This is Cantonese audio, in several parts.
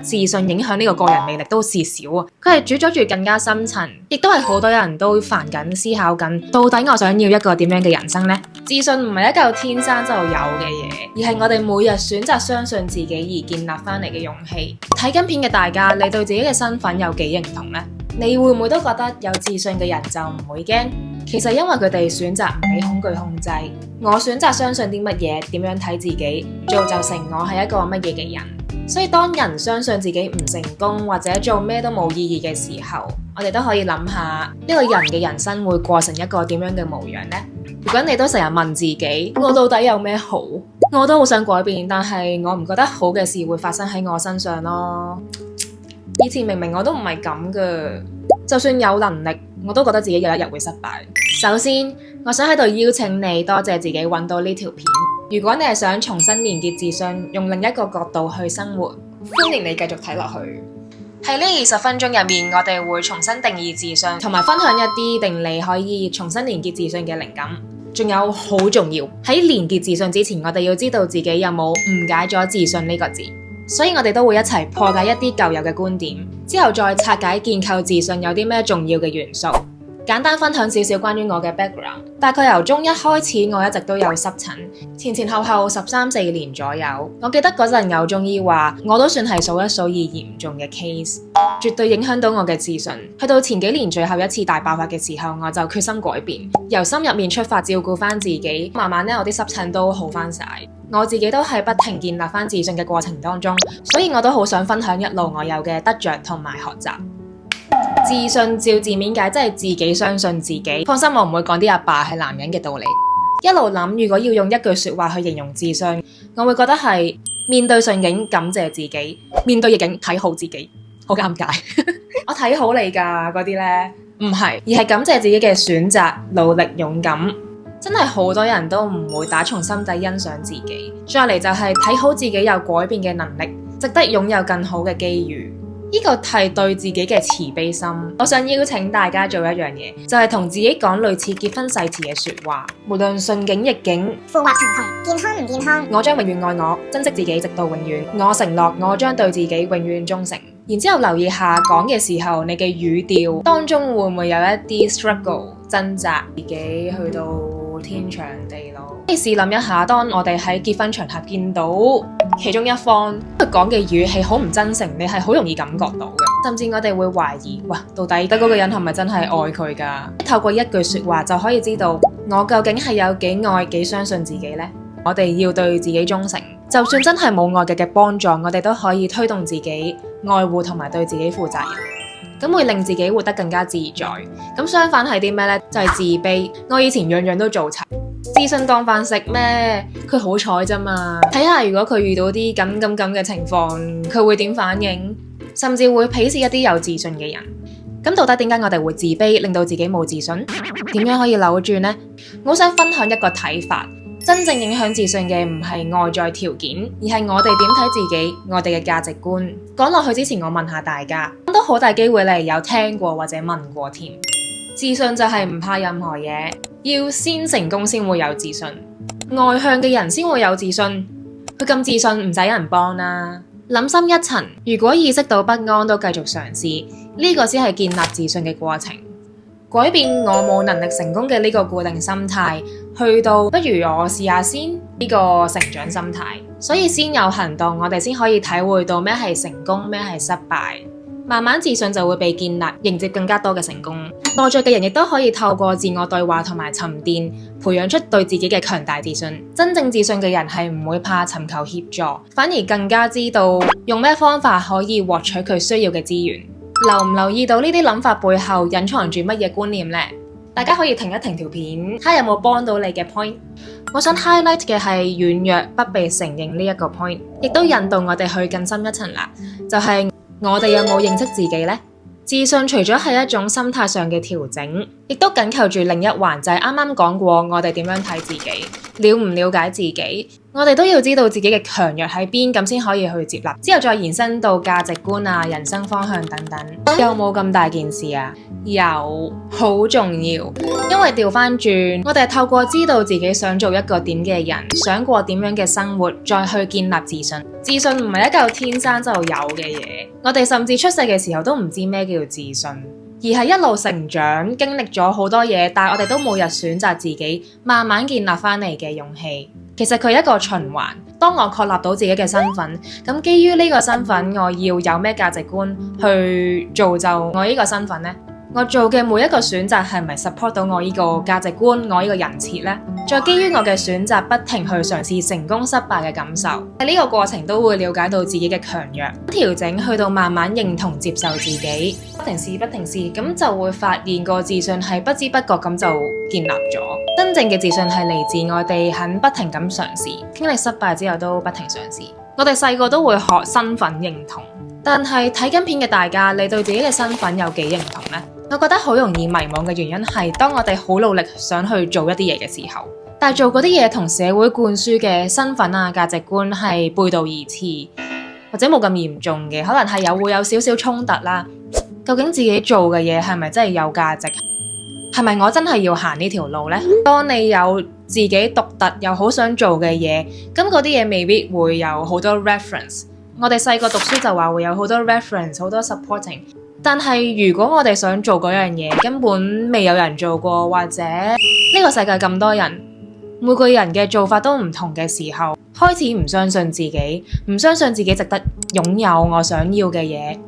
自信影響呢個個人魅力都是少啊。佢係主宰住更加深層，亦都係好多人都煩緊、思考緊，到底我想要一個點樣嘅人生呢？自信唔係一嚿天生就有嘅嘢，而係我哋每日選擇相信自己而建立翻嚟嘅勇氣。睇緊片嘅大家，你對自己嘅身份有幾認同呢？你會唔會都覺得有自信嘅人就唔會驚？其實因為佢哋選擇唔俾恐懼控制。我選擇相信啲乜嘢，點樣睇自己，造就成我係一個乜嘢嘅人。所以當人相信自己唔成功或者做咩都冇意義嘅時候，我哋都可以諗下呢個人嘅人生會過成一個點樣嘅模樣呢？如果你都成日問自己，我到底有咩好？我都好想改變，但係我唔覺得好嘅事會發生喺我身上咯。以前明明我都唔係咁㗎，就算有能力，我都覺得自己有一日會失敗。首先，我想喺度邀請你多謝自己揾到呢條片。如果你係想重新連結自信，用另一個角度去生活，歡迎你繼續睇落去。喺呢20分鐘入面，我哋會重新定義自信，同埋分享一啲令你可以重新連結自信嘅靈感。仲有好重要，喺連結自信之前，我哋要知道自己有冇誤解咗自信呢個字。所以我哋都會一齊破解一啲舊有嘅觀點，之後再拆解建構自信有啲咩重要嘅元素。簡單分享少少關於我嘅 background， 大概由中一開始，我一直都有濕疹，前後13、14年左右。我記得嗰陣有中醫話，我都算係數一數二嚴重嘅 case， 絕對影響到我嘅自信。去到前幾年最後一次大爆發嘅時候，我就決心改變，由心入面出發照顧翻自己。慢慢咧，我啲濕疹都好翻晒。我自己都係不停建立翻自信嘅過程當中，所以我都好想分享一路我有嘅得着同埋學習。自信照字面解，即係自己相信自己。放心，我唔會講啲阿爸係男人嘅道理。一路諗，如果要用一句說話去形容自信，我會覺得係面對順境感謝自己，面對逆境睇好自己。好尷尬，我睇好你㗎嗰啲呢，唔係，而係感謝自己嘅選擇、努力、勇敢。真係好多人都唔會打從心底欣賞自己。再嚟就係睇好自己有改變嘅能力，值得擁有更好嘅機遇。呢個係對自己嘅慈悲心。我想邀請大家做一樣嘢，就係同自己講類似結婚誓詞嘅說話，無論順境逆境，富或貧窮，健康唔健康，我將永遠愛我，珍惜自己直到永遠。我承諾，我將對自己永遠忠誠。然之後留意下講嘅時候，你嘅語調當中會唔會有一啲 struggle 掙扎，自己去到天長地老。可以試諗一下，當我哋喺結婚場合見到其中一方佢講嘅語氣好唔真誠，你係好容易感覺到嘅，甚至我哋會懷疑，哇，到底得嗰個人係咪真係愛佢噶？透過一句說話就可以知道我究竟係有幾愛幾相信自己呢？我哋要對自己忠誠，就算真係冇外界嘅幫助，我哋都可以推動自己愛護同埋對自己負責任，咁會令自己活得更加自在。咁相反係啲咩呢？就係自卑。我以前樣樣都做齊，自信當飯食咩？佢好彩啫嘛。睇下如果佢遇到啲咁嘅情況，佢會點反應？甚至會鄙視一啲有自信嘅人。咁到底點解我哋會自卑，令到自己冇自信？點樣可以扭轉呢？我想分享一個睇法。真正影響自信嘅唔係外在條件，而係我哋點睇自己，我哋嘅價值觀。講落去之前，我問下大家，都好大機會你有聽過或者問過添。自信就係唔怕任何嘢，要先成功先會有自信。外向嘅人先會有自信，佢咁自信唔使人幫啦。諗深一層，如果意識到不安都繼續嘗試，呢個先係建立自信嘅過程。改變我冇能力成功嘅呢個固定心態，去到不如我試下先呢個成長心態。所以先有行動，我哋先可以體會到咩係成功，咩係失敗。慢慢自信就會被建立，迎接更加多嘅成功。內在嘅人亦都可以透過自我對話同埋沉澱，培養出對自己嘅強大自信。真正自信嘅人係唔會怕尋求協助，反而更加知道用咩方法可以獲取佢需要嘅資源。留唔留意到呢啲諗法背後隱藏住乜嘢觀念呢？大家可以停一停條片，睇下有冇幫到你嘅 point。我想 highlight 嘅係軟弱不被承認呢一個 point， 亦都引導我哋去更深一層啦。就係我哋有冇認識自己呢？自信除咗係一種心態上嘅調整，亦都緊扣住另一環，就係啱啱講過我哋點樣睇自己，了唔了解自己，我哋都要知道自己嘅強弱喺邊，咁先可以去接納，之後再延伸到價值觀啊、人生方向等等。有冇咁大件事啊？有，好重要，因為調翻轉，我哋係透過知道自己想做一個點嘅人，想過點樣嘅生活，再去建立自信。自信唔係一嚿天生就有嘅嘢，我哋甚至出世嘅時候都唔知咩叫自信。而係一路成長，經歷咗好多嘢，但係我哋都每日選擇自己，慢慢建立翻嚟嘅勇氣。其實佢係一個循環。當我確立到自己嘅身份，咁基於呢個身份，我要有咩價值觀去造就我呢個身份呢？我做嘅每一個選擇係咪 support 到我呢個價值觀，我呢個人設呢？再基於我嘅選擇，不停去嘗試成功失敗嘅感受，喺呢個過程都會了解到自己嘅強弱，調整去到慢慢認同接受自己，不停試，咁就會發現個自信係不知不覺咁就建立咗。真正嘅自信係嚟自我哋肯不停咁嘗試，經歷失敗之後都不停嘗試。我哋細個都會學身份認同，但係睇緊片嘅大家，你對自己嘅身份有幾認同呢？我覺得好容易迷惘嘅原因係，當我哋好努力想去做一啲嘢嘅時候，但係做嗰啲嘢同社會灌輸嘅身份啊、價值觀係背道而馳，或者冇咁嚴重嘅，可能係會有少少衝突啦。究竟自己做嘅嘢係咪真係有價值？係咪我真係要行呢條路呢？當你有自己獨特又好想做嘅嘢，咁嗰啲嘢未必會有好多 reference。我哋細個讀書就話會有好多 reference， 好多 supporting。但係如果我哋想做嗰樣嘢，根本未有人做過，或者呢個世界咁多人，每個人嘅做法都唔同嘅時候，開始唔相信自己，唔相信自己值得擁有我想要嘅嘢，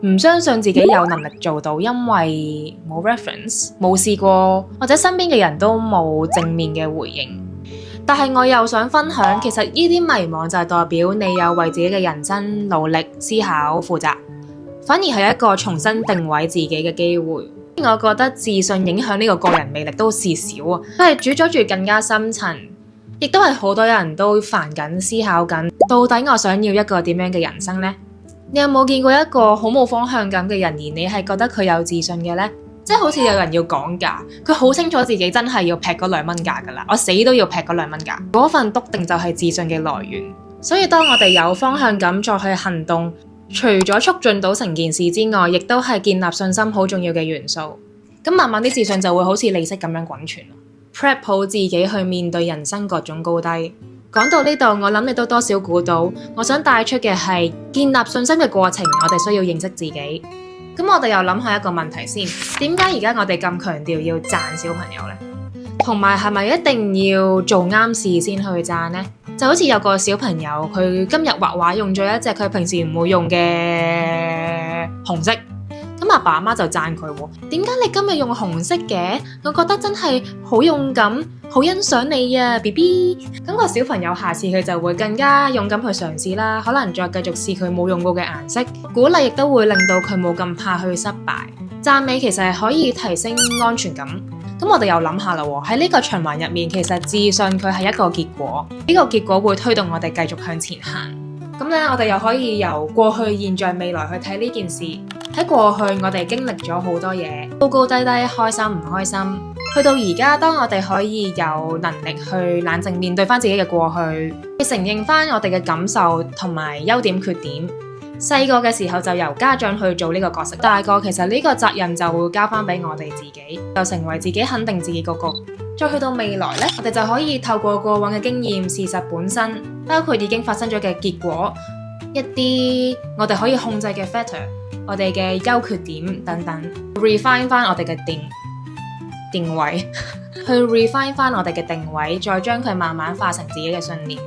唔相信自己有能力做到，因為冇 reference， 冇試過，或者身邊嘅人都冇正面嘅回應。但係我又想分享，其實呢啲迷惘就係代表你有為自己嘅人生努力思考負責，反而係一個重新定位自己嘅機會。我覺得自信影響呢個人魅力都事少啊，佢係主宰住更加深層，亦都係好多人都煩緊思考緊，到底我想要一個點樣嘅人生呢？你有冇見過一個好冇方向感嘅人，而你係覺得佢有自信嘅呢？即係好似有人要講價，佢好清楚自己真係要劈嗰2蚊價噶啦，我死都要劈嗰2蚊價，嗰份篤定就係自信嘅來源。所以當我哋有方向感再去行動，除咗促進到成件事之外，亦都係建立信心好重要嘅元素。咁慢慢啲自信就會好似利息咁樣滾存。prep 好自己去面對人生各種高低。講到呢度，我諗你都多少估到，我想帶出嘅係建立信心嘅過程，我哋需要認識自己。咁我哋又諗下一個問題先，點解而家我哋咁強調要讚小朋友呢？同埋係咪一定要做啱事先去讚呢？就好似有個小朋友，佢今日畫畫用咗一隻佢平時唔會用嘅紅色，咁阿爸阿媽就讚佢喎。點解你今日用紅色嘅？我覺得真係好勇敢，好欣賞你啊 BB。咁個小朋友下次佢就會更加勇敢去嘗試啦，可能再繼續試佢冇用過嘅顏色。鼓勵亦都會令到佢冇咁怕去失敗。讚美其實係可以提升安全感。咁我哋又諗下啦，喺呢個循環入面，其實自信佢係一個結果，呢個結果會推動我哋繼續向前行。咁咧，我哋又可以由過去、現在、未來去睇呢件事。喺過去，我哋經歷咗好多嘢，高高低低，開心唔開心。去到而家，當我哋可以有能力去冷靜面對翻自己嘅過去，去承認翻我哋嘅感受同埋優點缺點。細個嘅時候就由家長去做呢個角色，大個其實呢個責任就會交翻俾我哋自己，就成為自己肯定自己嗰個。再去到未來呢，我哋就可以透過過往嘅經驗、事實本身，包括已經發生咗嘅結果，一啲我哋可以控制嘅 factor， 我哋嘅優缺點等等 ，refine 翻我哋嘅定位，去 refine 翻我哋嘅定位，再將佢慢慢化成自己嘅信念。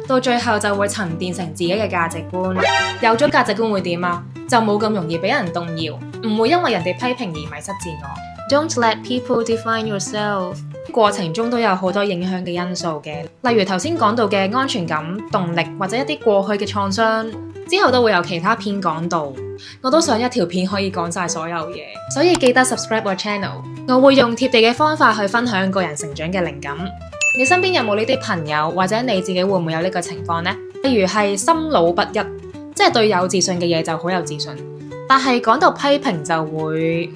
到最後就會沉澱成自己嘅價值觀，有咗價值觀會點啊？就冇咁容易俾人動搖，唔會因為人哋批評而迷失自我。Don't let people define yourself。過程中都有好多影響嘅因素嘅，例如頭先講到嘅安全感、動力或者一啲過去嘅創傷，之後都會有其他片講到。我都想一條片可以講晒所有嘢，所以記得 subscribe 我 channel。我會用貼地嘅方法去分享個人成長嘅靈感。你身邊有冇呢啲朋友，或者你自己會唔會有呢個情況呢？例如係心路不一，即係對有自信嘅嘢就好有自信，但係講到批評就會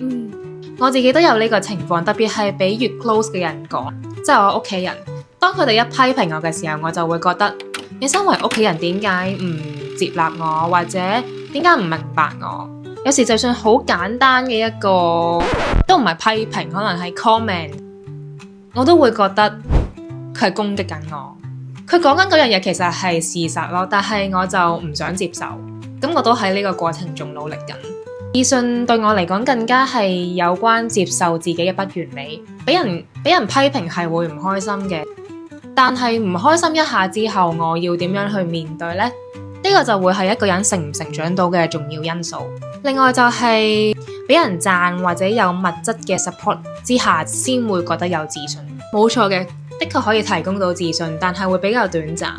我自己都有呢個情況，特別係俾越 close 嘅人講，即係我屋企人。當佢哋一批評我嘅時候，我就會覺得你身為屋企人點解唔接納我，或者點解唔明白我？有時就算好簡單嘅一個都唔係批評，可能係 comment， 我都會覺得佢係攻擊緊我。佢講緊嗰樣嘢其實係事實咯，但係我就唔想接受。咁我都喺呢個過程中努力緊。自信對我嚟講更加係有關接受自己嘅不完美。俾人批評係會唔開心嘅，但係唔開心一下之後，我要點樣去面對呢？呢個就會係一個人成唔成長到嘅重要因素。另外就係俾人讚或者有物質嘅 support 之下，先會覺得有自信。冇錯嘅，的確可以提供到自信，但係會比較短暫，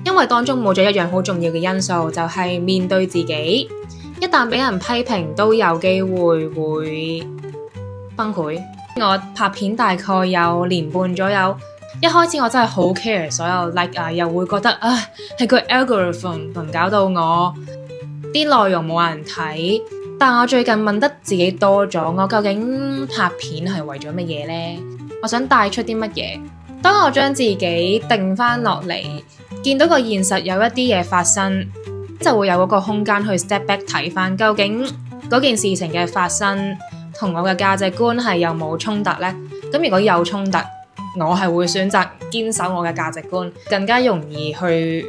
因為當中冇咗一樣好重要嘅因素，就係面對自己。一旦俾人批評，都有機會崩潰。我拍片大概有年半左右，一開始我真係好 care 所有 like 啊，又會覺得係個 algorithm 搞到我啲內容冇人睇。但我最近問得自己多咗，我究竟拍片係為咗乜嘢呢？我想帶出啲乜嘢？當我將自己定翻落嚟，見到個現實有一啲嘢發生，就會有嗰個空間去 step back 睇翻，究竟嗰件事情嘅發生同我嘅價值觀係有冇衝突呢？咁如果有衝突，我係會選擇堅守我嘅價值觀，更加容易去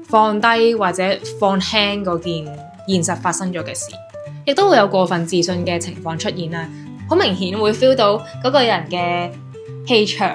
放低或者放輕嗰件現實發生咗嘅事。亦都會有過分自信嘅情況出現啦，好明顯會 feel 到嗰個人嘅氣場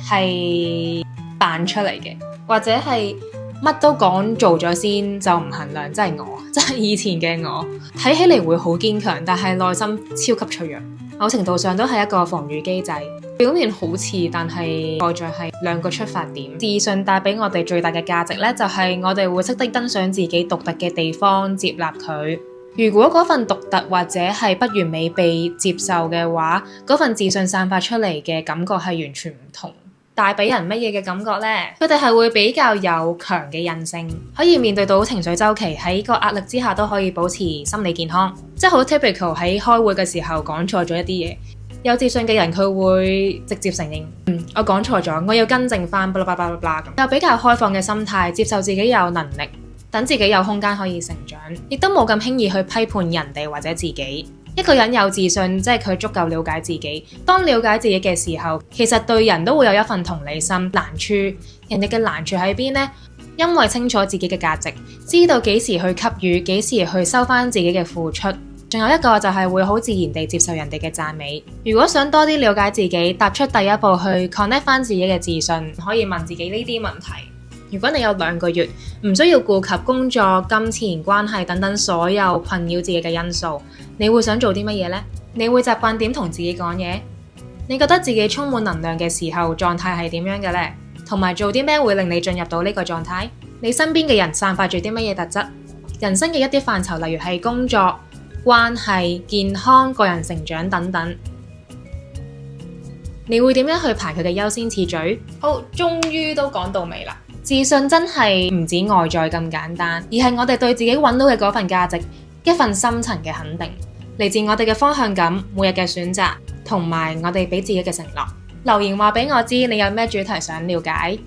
係扮出嚟嘅，或者係乜都講做咗先就唔衡量，真係以前嘅我，睇起嚟會好堅強，但係內心超級脆弱，某程度上都係一個防禦機制。表面好似，但係內在係兩個出發點。自信帶俾我哋最大嘅價值呢，就係我哋會識得欣賞自己獨特嘅地方，接納佢。如果嗰份獨特或者係不完美被接受嘅話，嗰份自信散發出嚟嘅感覺係完全唔同。帶俾人乜嘢嘅感覺呢？佢哋係會比較有強嘅韌性，可以面對到情緒周期，喺個壓力之下都可以保持心理健康。即係好 typical 喺開會嘅時候講錯咗一啲嘢，有自信嘅人佢會直接承認，我講錯咗，我要更正翻，巴拉巴拉巴拉咁。有比較開放嘅心態，接受自己有能力，等自己有空間可以成長，亦都冇咁輕易去批判人哋或者自己。一個人有自信，即係佢足夠了解自己。當了解自己嘅時候，其實對人都會有一份同理心。難處，人哋嘅難處喺邊呢？因為清楚自己嘅價值，知道幾時去給予，幾時去收翻自己嘅付出。仲有一個就係會好自然地接受人哋嘅讚美。如果想多啲了解自己，踏出第一步去 connect 翻自己嘅自信，可以問自己呢啲問題。如果你有2個月唔需要顧及工作、金錢、關係等等所有困擾自己嘅因素，你會想做啲乜嘢呢？你會習慣點同自己講嘢？你覺得自己充滿能量嘅時候，狀態係點樣嘅呢？同埋做啲咩會令你進入到呢個狀態？你身邊嘅人散發住啲乜嘢特質？人生嘅一啲範疇，例如係工作、關係、健康、個人成長等等，你會點樣去排佢嘅優先次序？好，終於都講到尾啦。自信真係唔止外在咁簡單，而係我哋對自己揾到嘅嗰份價值，一份深層嘅肯定，嚟自我哋嘅方向感、每日嘅選擇，同埋我哋俾自己嘅承諾。留言話俾我知你有咩主題想了解。